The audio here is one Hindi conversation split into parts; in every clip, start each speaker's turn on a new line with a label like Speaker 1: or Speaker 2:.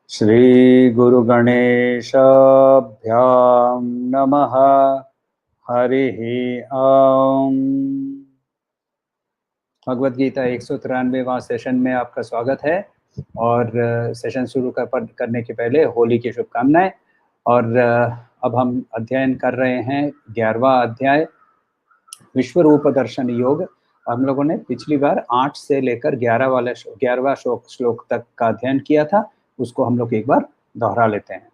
Speaker 1: श्री गुरु गणेशाभ्यां नमः। हरिः ओम। भगवद गीता 193वां सेशन में आपका स्वागत है। और सेशन शुरू करने के पहले होली की शुभकामनाएं। और अब हम अध्ययन कर रहे हैं 11वां अध्याय विश्व रूप दर्शन योग। हम लोगों ने पिछली बार 8 से लेकर 11वां श्लोक तक का अध्ययन किया था। उसको हम लोग एक बार दोहरा लेते हैं।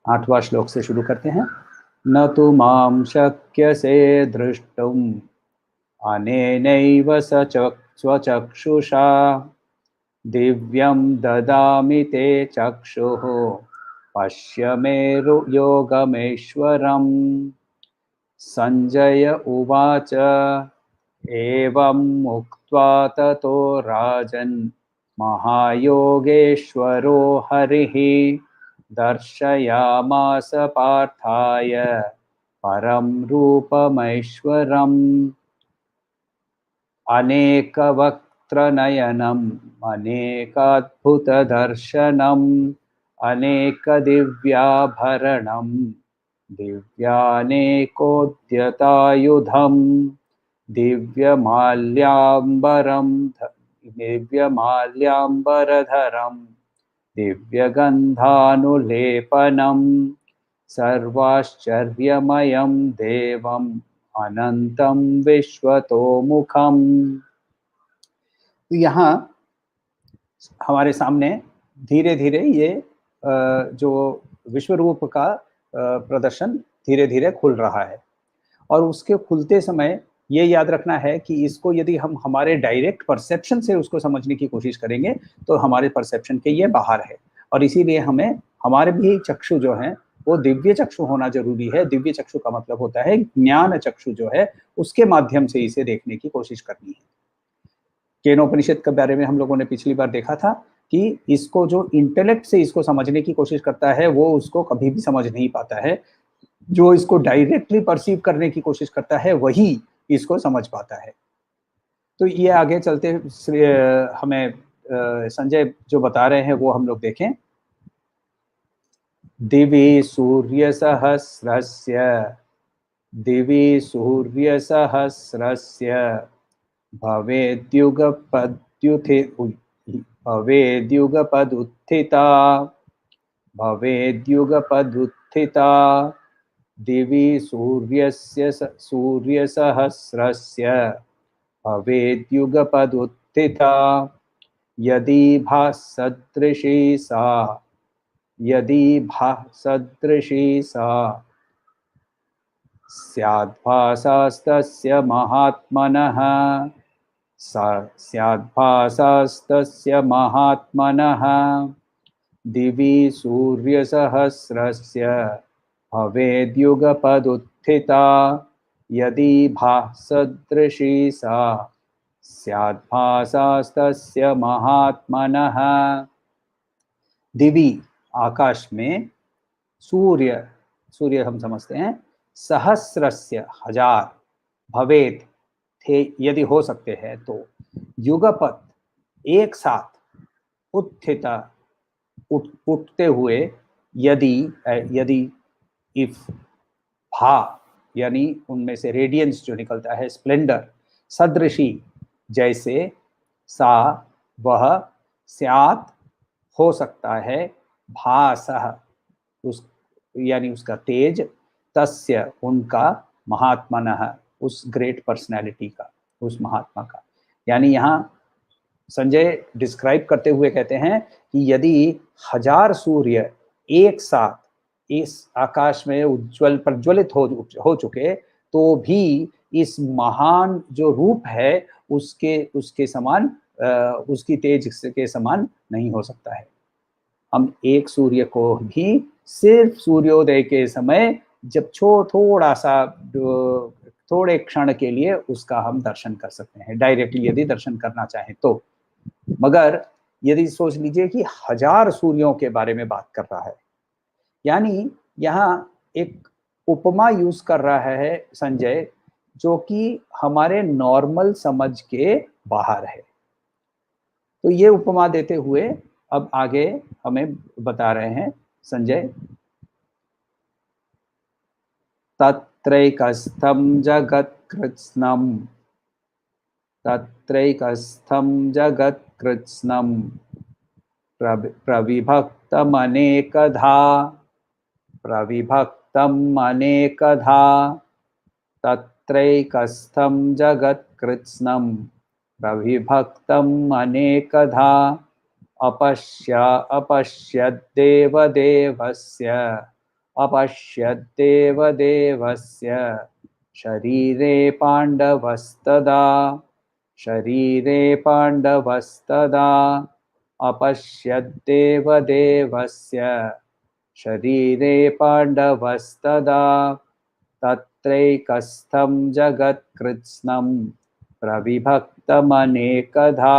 Speaker 1: 8वां श्लोक से शुरू करते हैं। न तु मां शक्यसे द्रष्टुम् अनेनैव स्वचक्षुषा दिव्यं ददामि ते चक्षुः पश्य मे योगमेश्वरम्। संजय उवाच एवं मुक्त्वा ततो राजन् महायोगेश्वरो हरिः दर्शयामास पार्थाय परं रूपमैश्वरम्। अनेकवक्त्रनयनम् अनेकाद्भुतदर्शनम् अनेकदिव्याभरणम् दिव्यानेकोद्यतायुधम् दिव्यमाल्याम्बरधरम् दिव्यगन्धानुलेपनम् सर्वाश्चर्यमयं देवम् अनंतं विश्वतोमुखम्। यहाँ हमारे सामने धीरे धीरे ये जो विश्व रूप का प्रदर्शन धीरे धीरे खुल रहा है। और उसके खुलते समय ये याद रखना है कि इसको यदि हम हमारे डायरेक्ट परसेप्शन से उसको समझने की कोशिश करेंगे तो हमारे परसेप्शन के ये बाहर है। और इसीलिए हमें हमारे भी चक्षु जो हैं वो दिव्य चक्षु होना जरूरी है। दिव्य चक्षु का मतलब होता है ज्ञान चक्षु जो है उसके माध्यम से इसे देखने की कोशिश करनी है। केनोपनिषद के बारे में हम लोगों ने पिछली बार देखा था कि इसको जो इंटेलेक्ट से इसको समझने की कोशिश करता है वो उसको कभी भी समझ नहीं पाता है। जो इसको डायरेक्टली परसीव करने की कोशिश करता है वही इसको समझ पाता है। तो ये आगे चलते हमें संजय जो बता रहे हैं वो हम लोग देखें। दिवि सूर्यसहस्रस्य भवेद्युगपदुत्थिता दिवि सूर्यसहस्रस्य भवेद्युगपदुत्थिता यदि भासदृशी सा स्याद्भासास्तस्य महात्मनः दिवि सूर्यसहस्रस्य भवेद्युगपदुत्थिता यदि भासदृशी सा स्याद्भासास्तस्य महात्मनः। दिवि आकाश में, सूर्य हम समझते हैं, सहस्रस्य हजार, भवेद थे यदि हो सकते हैं तो, युगपत एक साथ, उत्थिता उठते हुए, यदि इफ, भा यानी उनमें से रेडियंस जो निकलता है, स्प्लेंडर, सदृशी जैसे, सा वह, स्यात् हो सकता है, भासः उस यानी उसका तेज, तस्य उनका, महात्मनः उस ग्रेट पर्सनैलिटी का, उस महात्मा का। यानी यहाँ संजय डिस्क्राइब करते हुए कहते हैं कि यदि 1000 सूर्य एक साथ इस आकाश में उज्जवल प्रज्वलित हो चुके, तो भी इस महान जो रूप है उसके उसके समान उसकी तेज के समान नहीं हो सकता है। हम एक सूर्य को भी सिर्फ सूर्योदय के समय जब थोड़ा सा थोड़े क्षण के लिए उसका हम दर्शन कर सकते हैं, डायरेक्टली यदि दर्शन करना चाहें तो। मगर यदि सोच लीजिए कि हजार सूर्यों के बारे में बात कर रहा है, यानी यहाँ एक उपमा यूज कर रहा है संजय, जो कि हमारे नॉर्मल समझ के बाहर है। तो ये उपमा देते हुए अब आगे हमें बता रहे हैं संजय, तत्रैकस्थं जगत्कृत्स्नं, तत्रैकस्थं जगत्कृत्स्नं प्रविभक्तमनेकधा, प्रविभक्तम् अनेकधा, तत्रैकस्थं जगत्कृत्स्नं प्रविभक्तम् अनेकधा, अपश्यद्देवदेवस्य, अपश्यद्देवदेवस्य शरीरे पाण्डवस्तदा, शरीरे पाण्डवस्तदा, अपश्यद्देवदेवस्य शरीरे पाण्डवस्तदा, तत्रैकस्थं जगत्कृत्स्नं प्रविभक्तमनेकधा,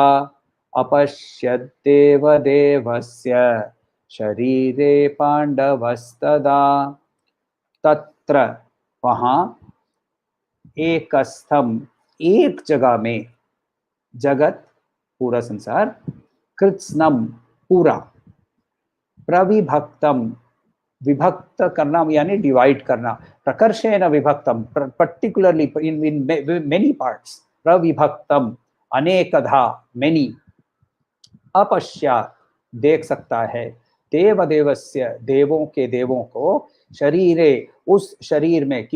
Speaker 1: अपश्यद्देवदेवस्य शरीरे पाण्डवस्तदा। तत्र वहाँ, एकस्थम एक जगह में, जगत पूरा संसार, कृत्स्नम पूरा, प्रविभक्तम विभक्त करना यानी डिवाइड करना, प्रकर्षेण विभक्तम पर्टिकुलरली इन मेनी पार्ट्स, प्रविभक्तम अनेकधा मेनी, अपश्यात देख सकता है, देवदेवस्य देवों के देवों को, शरीरे उस शरीर में,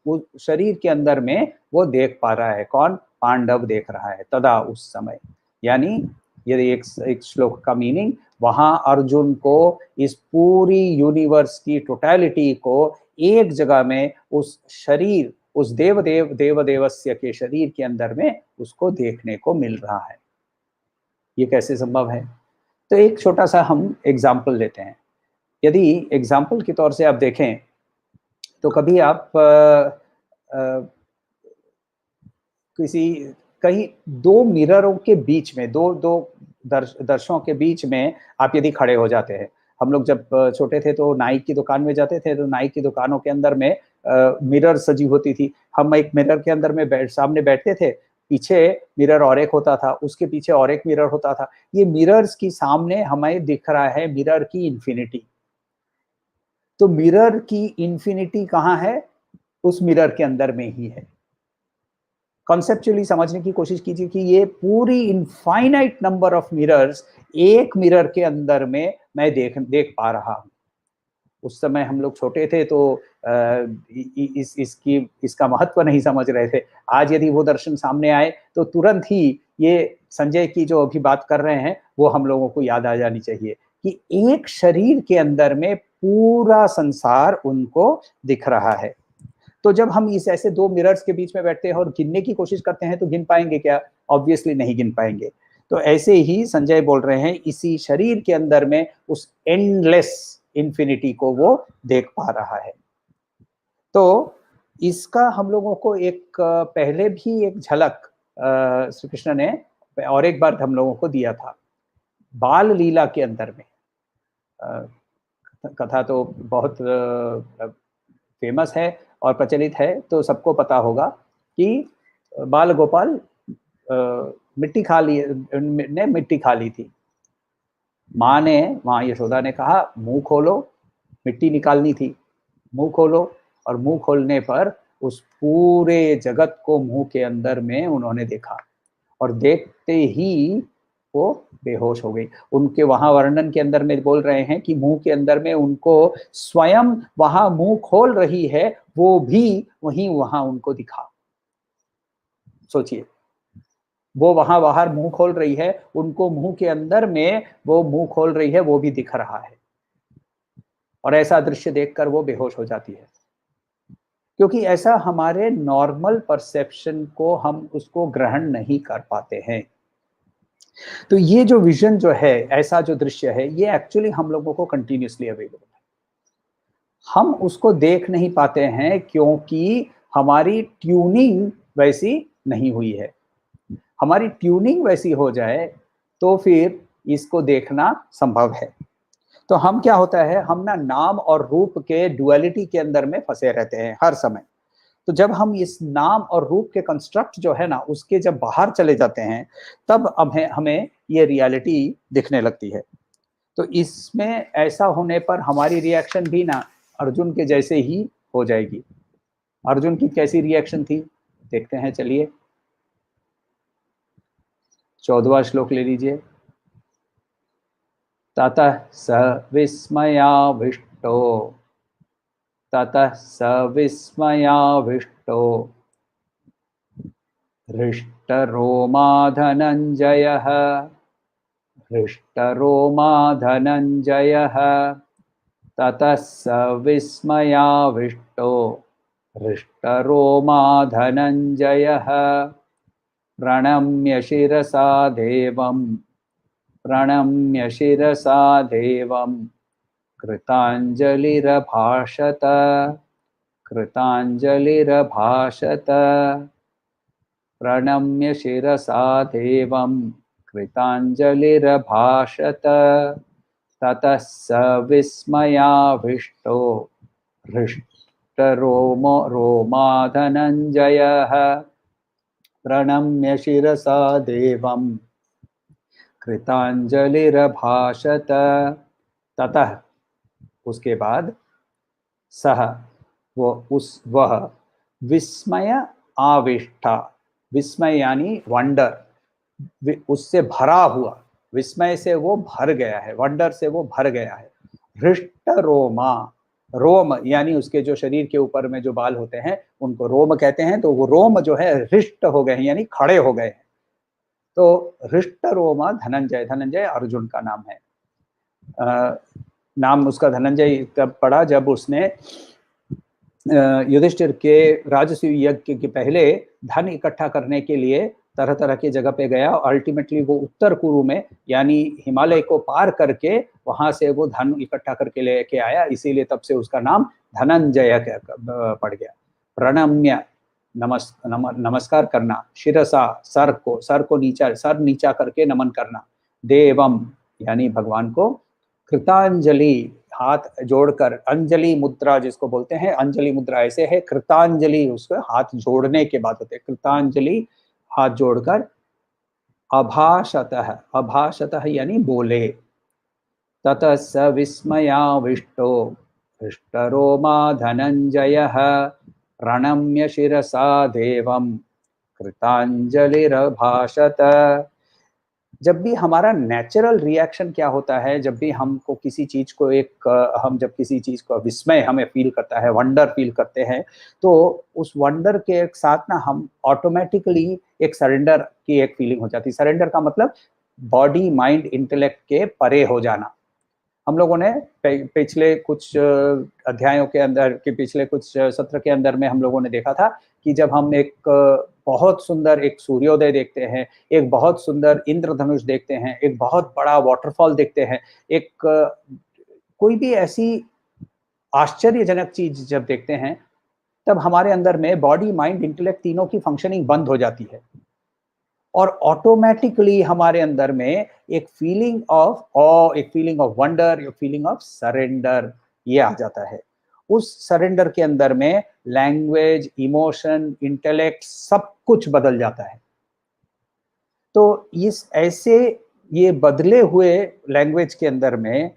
Speaker 1: उस शरीर के अंदर में वो देख पा रहा है, कौन? पांडव देख रहा है, तदा उस समय। यानी यदि एक श्लोक का मीनिंग, वहां अर्जुन को इस पूरी यूनिवर्स की टोटलिटी को एक जगह में उस शरीर, उस देवदेवस्य के शरीर के अंदर में उसको देखने को मिल रहा है। ये कैसे संभव है? तो एक छोटा सा हम एग्जाम्पल लेते हैं। यदि एग्जाम्पल के तौर से आप देखें तो कभी आप किसी कहीं दो मिररों के बीच में, दो दर्शकों के बीच में आप यदि खड़े हो जाते हैं, हम लोग जब छोटे थे तो नाई की दुकान में जाते थे, तो नाई की दुकानों के अंदर में मिरर सजी होती थी। हम एक मिरर के अंदर में सामने बैठते थे, पीछे मिरर और एक होता था, उसके पीछे और एक मिरर होता था। ये मिरर्स की सामने हमें दिख रहा है मिरर की इंफिनिटी। तो मिरर की इंफिनिटी कहाँ है? उस मिरर के अंदर में ही है। कॉन्सेप्चुअली समझने की कोशिश कीजिए कि ये पूरी इनफाइनाइट नंबर ऑफ मिरर्स एक मिरर के अंदर में मैं देख पा रहा हूं। उस समय हम लोग छोटे थे तो इसका महत्व नहीं समझ रहे थे। आज यदि वो दर्शन सामने आए तो तुरंत ही ये संजय की जो अभी बात कर रहे हैं वो हम लोगों को याद आ जानी चाहिए कि एक शरीर के अंदर में पूरा संसार उनको दिख रहा है। तो जब हम इस ऐसे दो मिरर्स के बीच में बैठते हैं और गिनने की कोशिश करते हैं तो गिन पाएंगे क्या? ऑब्वियसली नहीं गिन पाएंगे। तो ऐसे ही संजय बोल रहे हैं, इसी शरीर के अंदर में उस एंडलेस इंफिनिटी को वो देख पा रहा है। तो इसका हम लोगों को एक पहले भी एक झलक श्री कृष्ण ने और एक बार हम लोगों को दिया था, बाल लीला के अंदर में। कथा तो बहुत फेमस है और प्रचलित है, तो सबको पता होगा कि बाल गोपाल मिट्टी खा ली थी। माँ ने, वहां यशोदा ने कहा मुंह खोलो, मिट्टी निकालनी थी, मुंह खोलो, और मुंह खोलने पर उस पूरे जगत को मुंह के अंदर में उन्होंने देखा, और देखते ही वो बेहोश हो गई। उनके वहां वर्णन के अंदर में बोल रहे हैं कि मुंह के अंदर में उनको स्वयं वहां मुंह खोल रही है, वो भी वहां उनको दिखा। सोचिए, वो वहां बाहर मुंह खोल रही है, उनको मुंह के अंदर में वो मुंह खोल रही है, वो भी दिख रहा है। और ऐसा दृश्य देखकर वो बेहोश हो जाती है, क्योंकि ऐसा हमारे नॉर्मल परसेप्शन को हम उसको ग्रहण नहीं कर पाते हैं। तो ये जो विजन जो है, ऐसा जो दृश्य है, ये एक्चुअली हम लोगों को कंटिन्यूअसली अवेलेबल है। हम उसको देख नहीं पाते हैं क्योंकि हमारी ट्यूनिंग वैसी नहीं हुई है। हमारी ट्यूनिंग वैसी हो जाए तो फिर इसको देखना संभव है। तो हम क्या होता है, हम ना नाम और रूप के डुअलिटी के अंदर में फंसे रहते हैं हर समय। तो जब हम इस नाम और रूप के कंस्ट्रक्ट जो है ना, उसके जब बाहर चले जाते हैं, तब हमें ये रियलिटी दिखने लगती है। तो इसमें ऐसा होने पर हमारी रिएक्शन भी ना अर्जुन के जैसे ही हो जाएगी। अर्जुन की कैसी रिएक्शन थी देखते हैं, चलिए 14वां श्लोक ले लीजिए। ततः स विस्मयाविष्टो, ततः स विस्मयाविष्टो हृष्टरोमा धनञ्जयः, हृष्टरोमा धनञ्जयः, ततः स विस्मयाविष्टो हृष्टरोमा धनञ्जयः, प्रणम्य शिरसा देवं, प्रणम्य शिरसा देवं, कृताञ्जलिरभाषत, कृताञ्जलिरभाषत, प्रणम्य शिरसा देवं, कृताञ्जलिरभाषत, ततः स विस्मयाविष्टो हृष्टरोमा धनञ्जयः, प्रणम्य शिरसा देवं, कृताञ्जलिरभाषत। ततः उसके बाद, सह वह विस्मय आविष्टा, विस्मय यानी वंडर, उससे भरा हुआ, विस्मय से वो भर गया है, वंडर से वो भर गया है। हृष्ट रोमा, रोम यानी उसके जो शरीर के ऊपर में जो बाल होते हैं उनको रोम कहते हैं। तो वो रोम जो है हृष्ट हो गए हैं, यानी खड़े हो गए हैं। तो हृष्ट रोमा धनंजय, धनंजय अर्जुन का नाम है। नाम उसका धनंजय तब पड़ा जब उसने युधिष्ठिर के राजसूय यज्ञ के पहले धन इकट्ठा करने के लिए तरह तरह की जगह पे गया। अल्टीमेटली वो उत्तर कुरु में यानी हिमालय को पार करके वहां से वो धन इकट्ठा करके लेके आया, इसीलिए तब से उसका नाम धनंजय पड़ गया। प्रणम्य नमस्कार करना, शिरसा सर को नीचा, सर नीचा करके नमन करना, देवम यानी भगवान को, कृतांजलि हाथ जोड़कर, अंजलि मुद्रा जिसको बोलते हैं, अंजलि मुद्रा ऐसे है, कृतांजलि उसको हाथ जोड़ने के बाद होते हैं, कृतांजलि हाथ जोड़कर, अभाषतः, अभाषतः यानी बोले, ततः स विस्मयाविष्टो हृष्टरोमा धनंजयः, प्रणम्य शिरसा देवं, कृतांजलिरभाषत। जब भी हमारा नेचुरल रिएक्शन क्या होता है, जब भी हमको किसी चीज को हम जब किसी चीज को विस्मय हमें फील करता है, वंडर फील करते हैं, तो उस वंडर के साथ ना हम ऑटोमेटिकली एक सरेंडर की एक फीलिंग हो जाती है। सरेंडर का मतलब बॉडी माइंड इंटेलेक्ट के परे हो जाना। हम लोगों ने पिछले कुछ अध्यायों के अंदर के पिछले कुछ सत्र के अंदर में हम लोगों ने देखा था कि जब हम एक बहुत सुंदर एक सूर्योदय देखते हैं, एक बहुत सुंदर इंद्रधनुष देखते हैं, एक बहुत बड़ा वाटरफॉल देखते हैं, एक कोई भी ऐसी आश्चर्यजनक चीज जब देखते हैं, तब हमारे अंदर में बॉडी माइंड इंटेलेक्ट तीनों की फंक्शनिंग बंद हो जाती है और ऑटोमेटिकली हमारे अंदर में एक फीलिंग ऑफ ऑ, एक फीलिंग ऑफ वंडर, एक फीलिंग ऑफ सरेंडर ये आ जाता है। उस सरेंडर के अंदर में लैंग्वेज, इमोशन, इंटेलेक्ट सब कुछ बदल जाता है। तो इस ऐसे ये बदले हुए लैंग्वेज के अंदर में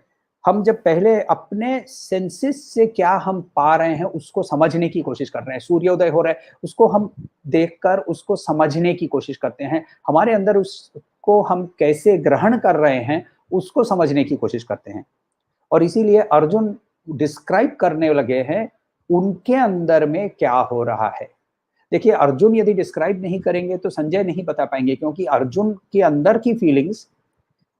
Speaker 1: हम जब पहले अपने सेंसेस से क्या हम पा रहे हैं उसको समझने की कोशिश कर रहे हैं। सूर्योदय हो रहा है, उसको हम देखकर उसको समझने की कोशिश करते हैं। हमारे अंदर उसको हम कैसे ग्रहण कर रहे हैं उसको समझने की कोशिश करते हैं। और इसीलिए अर्जुन डिस्क्राइब करने लगे हैं उनके अंदर में क्या हो रहा है। देखिए, अर्जुन यदि डिस्क्राइब नहीं करेंगे तो संजय नहीं बता पाएंगे, क्योंकि अर्जुन के अंदर की फीलिंग्स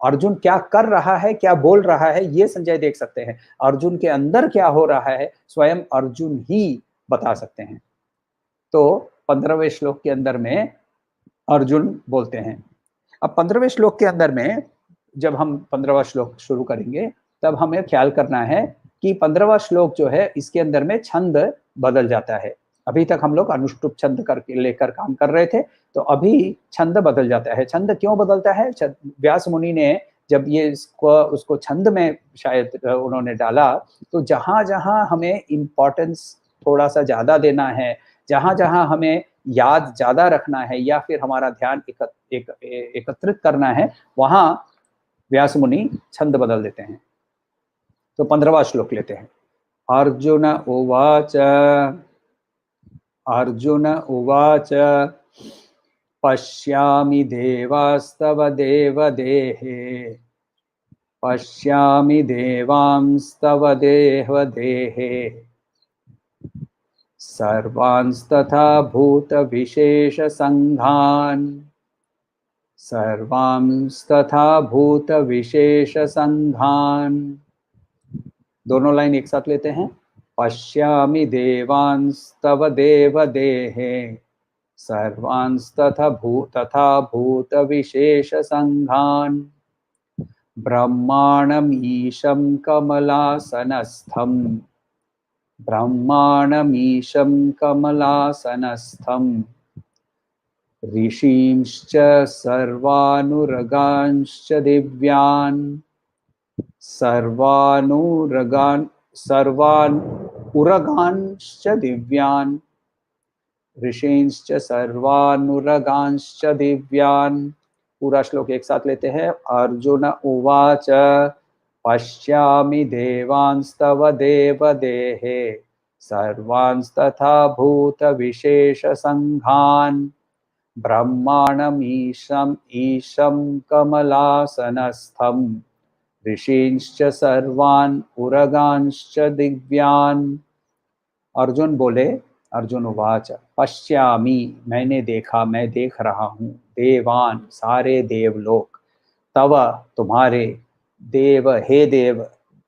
Speaker 1: अर्जुन क्या कर रहा है, क्या बोल रहा है, ये संजय देख सकते हैं। अर्जुन के अंदर क्या हो रहा है स्वयं अर्जुन ही बता सकते हैं। तो 15वें श्लोक के अंदर में अर्जुन बोलते हैं। अब 15वें श्लोक के अंदर में जब हम 15वां श्लोक शुरू करेंगे तब हमें ख्याल करना है कि 15वां श्लोक जो है इसके अंदर में छंद बदल जाता है। अभी तक हम लोग अनुष्टुप छंद करके लेकर काम कर रहे थे, तो अभी छंद बदल जाता है। छंद क्यों बदलता है? व्यास मुनि ने जब ये उसको छंद में शायद उन्होंने डाला, तो जहां जहां हमें इम्पोर्टेंस थोड़ा सा ज्यादा देना है, जहां जहां हमें याद ज्यादा रखना है या फिर हमारा ध्यान एकत्रित करना है, वहां व्यास मुनि छंद बदल देते हैं। तो 15वां श्लोक लेते हैं। अर्जुन उवाच अर्जुन उवाच पश्यामि देवास्तव देवदेहे पश्यामि देवांस्तव देवदेहे सर्वांस्तथा भूतविशेषसङ्घान् सर्वांस्तथा भूतविशेषसङ्घान्। दोनों लाइन एक साथ लेते हैं। पश्यामि देवांस्तव देवदेहे सर्वांस्तथा भूतविशेषसङ्घान् ब्रह्माणमीशं कमलासनस्थं ब्रह्माणमीशं कमलासनस्थं ऋषींश्च सर्वानुरगांश्च दिव्यान् सर्वान् उरगांश्च दिव्यान् ऋषींश्च सर्वानुरगांश्च दिव्यान्। पूरा श्लोक एक साथ लेते हैं। अर्जुन उवाच पश्यामि देवांस्तव देवदेहे सर्वांस्तथा भूतविशेषसङ्घान् ब्रह्माणमीशं कमलासनस्थं ऋषींश्च सर्वान् उरगांश्च दिव्यान्। अर्जुन बोले, अर्जुन उवाच पश्यामि मैंने देखा, मैं देख रहा हूँ, देवान सारे देवलोक, तव तुम्हारे, देव हे देव।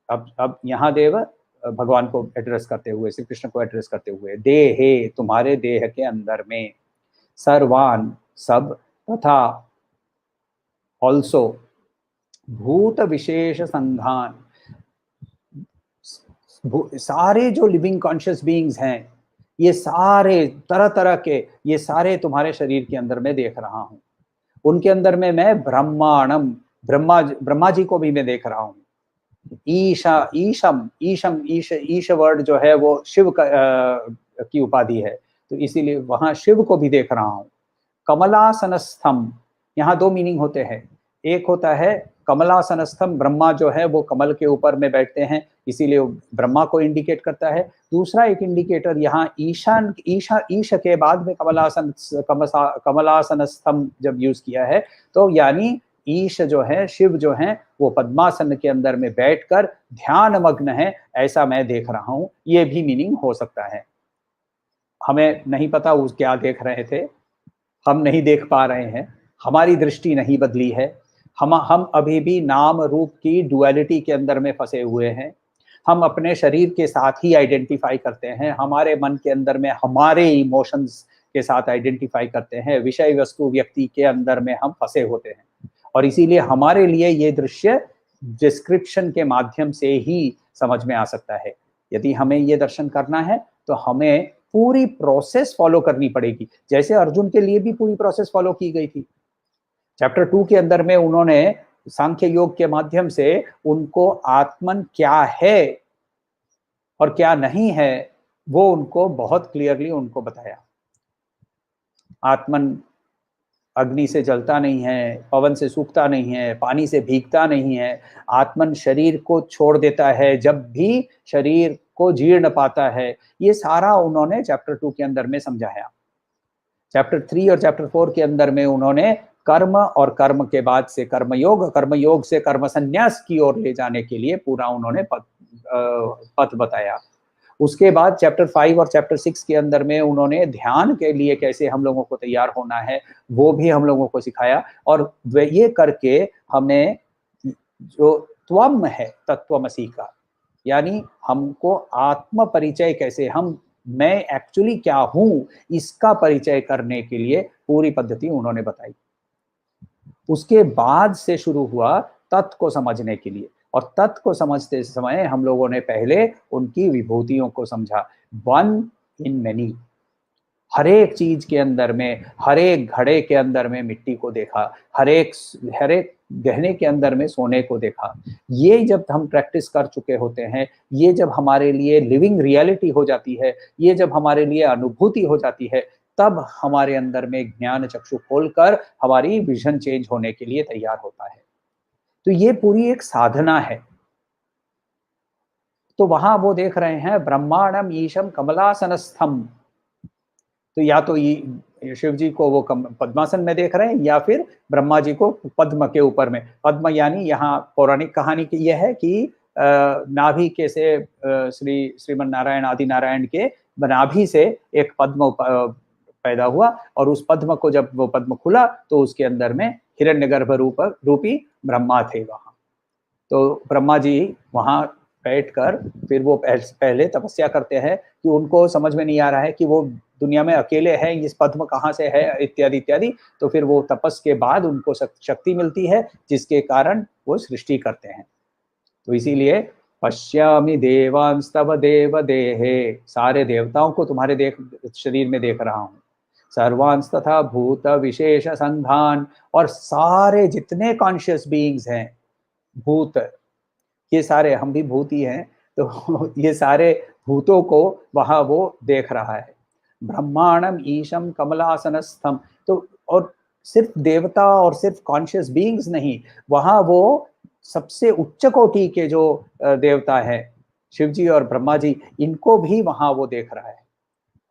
Speaker 1: अब यहाँ देव भगवान को एड्रेस करते हुए, श्री कृष्ण को एड्रेस करते हुए, देहे तुम्हारे देह के अंदर में, सर्वान सब, तथा ऑल्सो भूत विशेष संघान सारे जो लिविंग कॉन्शियस बीइंग्स हैं, ये सारे तरह तरह के, ये सारे तुम्हारे शरीर के अंदर में देख रहा हूँ। उनके अंदर में मैं ब्रह्मांडम, ब्रह्मा जी को भी मैं देख रहा हूँ। ईश वर्ड जो है वो शिव की उपाधि है, तो इसीलिए वहां शिव को भी देख रहा हूँ। कमलासनस्थम, यहाँ दो मीनिंग होते हैं। एक होता है कमलासनस्थम, ब्रह्मा जो है वो कमल के ऊपर में बैठते हैं, इसीलिए ब्रह्मा को इंडिकेट करता है। दूसरा एक इंडिकेटर यहाँ ईश के बाद में कमलासनस्थम जब यूज किया है, तो यानी ईश जो है, शिव जो है, वो पद्मासन के अंदर में बैठकर ध्यान मग्न है, ऐसा मैं देख रहा हूँ। ये भी मीनिंग हो सकता है। हमें नहीं पता वो क्या देख रहे थे, हम नहीं देख पा रहे हैं, हमारी दृष्टि नहीं बदली है। हम अभी भी नाम रूप की डुअलिटी के अंदर में फंसे हुए हैं। हम अपने शरीर के साथ ही आइडेंटिफाई करते हैं, हमारे मन के अंदर में हमारे इमोशंस के साथ आइडेंटिफाई करते हैं, विषय वस्तु व्यक्ति के अंदर में हम फंसे होते हैं। और इसीलिए हमारे लिए ये दृश्य डिस्क्रिप्शन के माध्यम से ही समझ में आ सकता है। यदि हमें ये दर्शन करना है तो हमें पूरी प्रोसेस फॉलो करनी पड़ेगी, जैसे अर्जुन के लिए भी पूरी प्रोसेस फॉलो की गई थी। चैप्टर 2 के अंदर में उन्होंने सांख्य योग के माध्यम से उनको आत्मन क्या है और क्या नहीं है वो उनको बहुत क्लियरली उनको बताया। आत्मन अग्नि से जलता नहीं है, पवन से सूखता नहीं है, पानी से भीगता नहीं है। आत्मन शरीर को छोड़ देता है जब भी शरीर को जीर्ण पाता है। ये सारा उन्होंने चैप्टर 2 के अंदर में समझाया। चैप्टर 3 और चैप्टर 4 के अंदर में उन्होंने कर्म और कर्म के बाद से कर्मयोग से कर्म संन्यास की ओर ले जाने के लिए पूरा उन्होंने पथ बताया। उसके बाद चैप्टर 5 और चैप्टर 6 के अंदर में उन्होंने ध्यान के लिए कैसे हम लोगों को तैयार होना है वो भी हम लोगों को सिखाया। और ये करके हमें जो त्वम है तत्वमसी का, यानी हमको आत्म परिचय कैसे, हम मैं एक्चुअली क्या हूँ इसका परिचय करने के लिए पूरी पद्धति उन्होंने बताई। उसके बाद से शुरू हुआ तत्व को समझने के लिए, और तत्व को समझते समय हम लोगों ने पहले उनकी विभूतियों को समझा। वन इन मैनी, हर एक चीज के अंदर में, हर एक घड़े के अंदर में मिट्टी को देखा, हर एक गहने के अंदर में सोने को देखा। ये जब हम प्रैक्टिस कर चुके होते हैं, ये जब हमारे लिए लिविंग रियलिटी हो जाती है, ये जब हमारे लिए अनुभूति हो जाती है, तब हमारे अंदर में ज्ञान चक्षु खोलकर हमारी विजन चेंज होने के लिए तैयार होता है। तो ये पूरी एक साधना है। तो वहां वो देख रहे हैं ब्रह्मांडम ईशम कमलासनस्थम, तो या तो ये शिव जी को वो पद्मासन में देख रहे हैं, या फिर ब्रह्मा जी को पद्म के ऊपर में। पद्म यानी यहाँ पौराणिक कहानी की यह है कि नाभि के से श्रीमन नारायण आदि नारायण के नाभि से एक पद्म पैदा हुआ, और उस पद्म को जब वो पद्म खुला तो उसके अंदर में हिरण्यगर्भ रूपी ब्रह्मा थे वहां। तो ब्रह्मा जी वहां बैठकर फिर वो पहले तपस्या करते हैं कि उनको समझ में नहीं आ रहा है कि वो दुनिया में अकेले हैं, इस पद्म कहाँ से है, इत्यादि इत्यादि। तो फिर वो तपस के बाद उनको शक्ति मिलती है, जिसके कारण वो सृष्टि करते हैं। तो इसीलिए पश्यामि देवांस्तव देव देहे, सारे देवताओं को तुम्हारे शरीर में देख रहा हूँ। सर्वांस तथा भूत विशेष संधान, और सारे जितने कॉन्शियस बीइंग्स हैं, भूत, ये सारे हम भी भूत ही हैं, तो ये सारे भूतों को वहां वो देख रहा है। ब्रह्मांडम ईशम कमलासनस्थम, तो और सिर्फ देवता और सिर्फ कॉन्शियस बीइंग्स नहीं, वहां वो सबसे उच्च कोटि के जो देवता है शिव जी और ब्रह्मा जी, इनको भी वहां वो देख रहा है।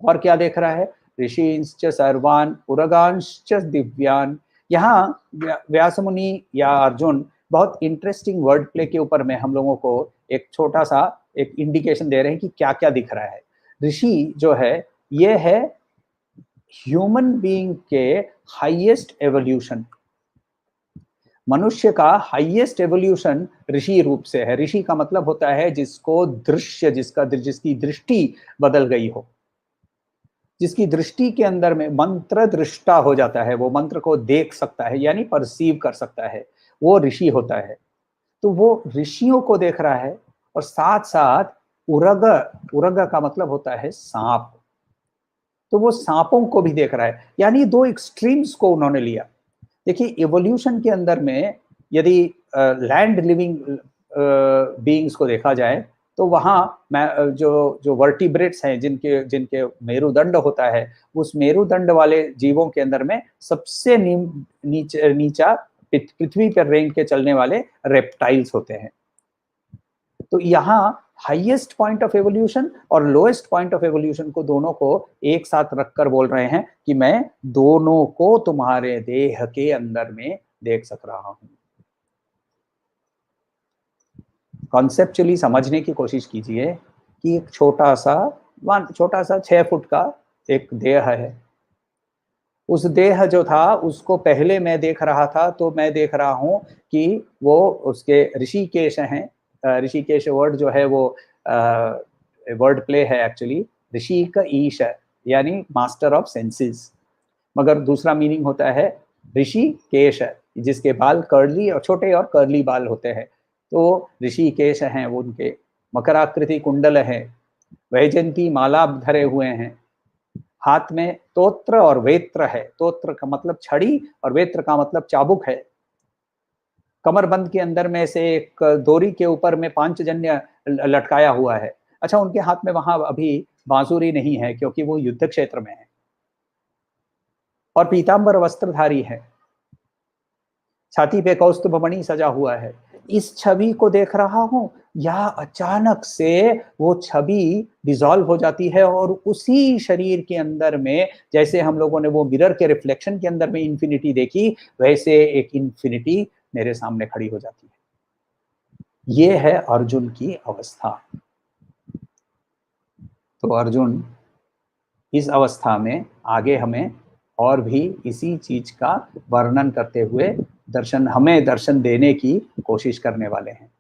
Speaker 1: और क्या देख रहा है? ऋषिंश्च सर्वान उरगांश्च दिव्यान। यहाँ व्यास मुनि या अर्जुन बहुत इंटरेस्टिंग वर्ड प्ले के ऊपर में हम लोगों को एक छोटा सा एक इंडिकेशन दे रहे हैं कि क्या क्या दिख रहा है। ऋषि जो है, ये है ह्यूमन बीइंग के हाईएस्ट एवोल्यूशन। मनुष्य का हाईएस्ट एवोल्यूशन ऋषि रूप से है। ऋषि का मतलब होता है जिसको दृश्य, जिसकी दृष्टि बदल गई हो, जिसकी दृष्टि के अंदर में मंत्र दृष्टा हो जाता है, वो मंत्र को देख सकता है यानी परसीव कर सकता है, वो ऋषि होता है। तो वो ऋषियों को देख रहा है, और साथ साथ उरग, उरग का मतलब होता है सांप, तो वो सांपों को भी देख रहा है। यानी दो एक्सट्रीम्स को उन्होंने लिया। देखिए इवोल्यूशन के अंदर में यदि लैंड लिविंग बीइंग्स को देखा जाए, तो वहाँ जो जो वर्टिब्रेट्स हैं, जिनके जिनके मेरुदंड होता है, उस मेरुदंड वाले जीवों के अंदर में सबसे नीचा पृथ्वी पर रेंग के चलने वाले रेप्टाइल्स होते हैं। तो यहाँ हाईएस्ट पॉइंट ऑफ एवोल्यूशन और लोएस्ट पॉइंट ऑफ एवोल्यूशन को दोनों को एक साथ रखकर बोल रहे हैं कि मैं दोनों को तुम्हारे देह के अंदर में देख सक रहा हूं। कॉन्सेप्चुअली समझने की कोशिश कीजिए कि एक छोटा सा 6 फुट का एक देह है। उस देह जो था उसको पहले मैं देख रहा था, तो मैं देख रहा हूं कि वो उसके ऋषिकेश हैं। ऋषिकेश वर्ड जो है वो वर्ड प्ले है एक्चुअली। ऋषि का ईश है यानी मास्टर ऑफ सेंसेस, मगर दूसरा मीनिंग होता है ऋषि केश है, जिसके बाल कर्ली और छोटे और कर्ली बाल होते हैं। तो ऋषि केश हैं वो, उनके मकराकृति कुंडल है, वैजयंती माला धरे हुए हैं, हाथ में तोत्र और वेत्र है। तोत्र का मतलब छड़ी और वेत्र का मतलब चाबुक है। कमरबंद के अंदर में से एक डोरी के ऊपर में पांचजन्य लटकाया हुआ है। अच्छा, उनके हाथ में वहां अभी बांसुरी नहीं है क्योंकि वो युद्ध क्षेत्र में है, और पीतांबर वस्त्रधारी है, छाती पे कौस्तुभ मणि सजा हुआ है। इस छवि को देख रहा हूं, या अचानक से वो छवि डिसॉल्व हो जाती है, और उसी शरीर के अंदर में, जैसे हम लोगों ने वो मिरर के रिफ्लेक्शन के अंदर में इंफिनिटी देखी, वैसे एक इंफिनिटी मेरे सामने खड़ी हो जाती है। ये है अर्जुन की अवस्था। तो अर्जुन इस अवस्था में आगे हमें और भी इसी चीज का वर्णन करते हुए हमें दर्शन देने की कोशिश करने वाले हैं।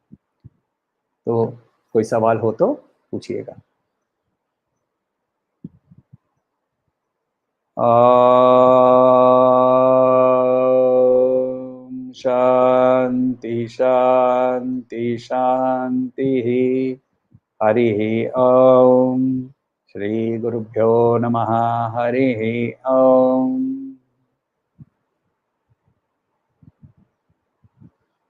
Speaker 1: तो कोई सवाल हो तो पूछिएगा। ओम शांति शांति शांति। हरि ओम। श्री गुरुभ्यो नमः। हरि ओम।